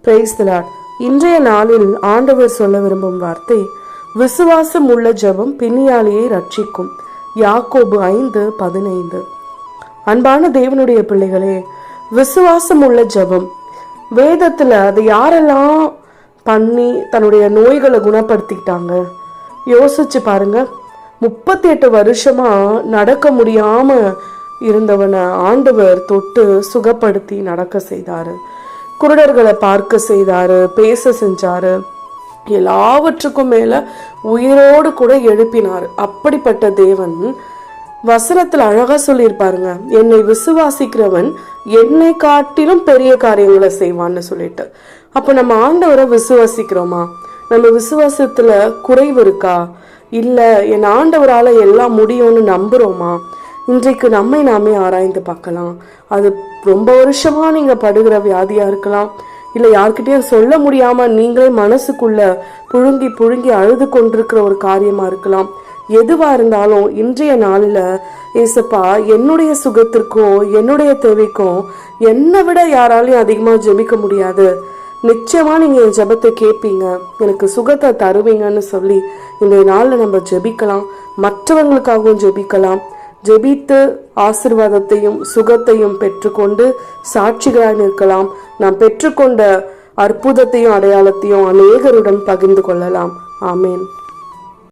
Praise the Lord. இன்றைய நாளில் ஆண்டவர் சொல்ல விரும்பும் வார்த்தை, விசுவாசம் உள்ள ஜெபம் பிணியாளியை ரட்சிக்கும். யாக்கோபு 5:15. அன்பான தேவனுடைய பிள்ளைகளே, விசுவாசம் உள்ள ஜெபம் வேதத்துல அதை யாரெல்லாம் பண்ணி தன்னுடைய நோய்களை குணப்படுத்திக்கிட்டாங்க யோசிச்சு பாருங்க. 38 வருஷமா நடக்க முடியாம இருந்தவனை ஆண்டவர் தொட்டு சுகப்படுத்தி நடக்க செய்தாரு. குருடர்களை பார்க்க செய்தாரு, பேச செஞ்சாரு, எல்லாவற்றுக்கும் மேல உயிரோடு கூட எழுப்பினார். அப்படிப்பட்ட தேவன் வசனத்துல அழகா சொல்லியிருப்பாருங்க, என்னை விசுவாசிக்கிறவன் என்னை காட்டிலும் பெரிய காரியங்களை செய்வான்னு சொல்லிட்டு. அப்ப நம்ம ஆண்டவரை விசுவாசிக்கிறோமா? நம்ம விசுவாசத்துல குறைவு இருக்கா? இல்ல என் ஆண்டவரால எல்லாம் முடியும்னு நம்புறோமா? இன்றைக்கு நம்மை நாமே ஆராய்ந்து பார்க்கலாம். அது ரொம்ப வருஷமா நீங்க படுகிற வியாதியா இருக்கலாம், இல்ல யார்கிட்டயும் சொல்ல முடியாம நீங்களே மனசுக்குள்ள புழுங்கி புழுங்கி அழுது கொண்டிருக்கிற ஒரு காரியமா இருக்கலாம். எதுவா இருந்தாலும் இன்றைய நாளில ஏசப்பா என்னுடைய சுகத்திற்கும் என்னுடைய தேவைக்கும் என்னை விட யாராலையும் அதிகமா ஜெபிக்க முடியாது, நிச்சயமா நீங்க என் ஜெபத்தை கேட்பீங்க, எனக்கு சுகத்தை தருவீங்கன்னு சொல்லி இந்த நாள்ல நம்ம ஜெபிக்கலாம். மற்றவங்களுக்காகவும் ஜெபிக்கலாம். ஜெபித்து ஆசீர்வாதத்தையும் சுகத்தையும் பெற்றுக்கொண்டு சாட்சிகளாய் நிற்கலாம். நாம் பெற்றுக்கொண்ட அற்புதத்தையும் அடையாளத்தையும் அநேகருடன் பகிர்ந்து கொள்ளலாம். ஆமேன்.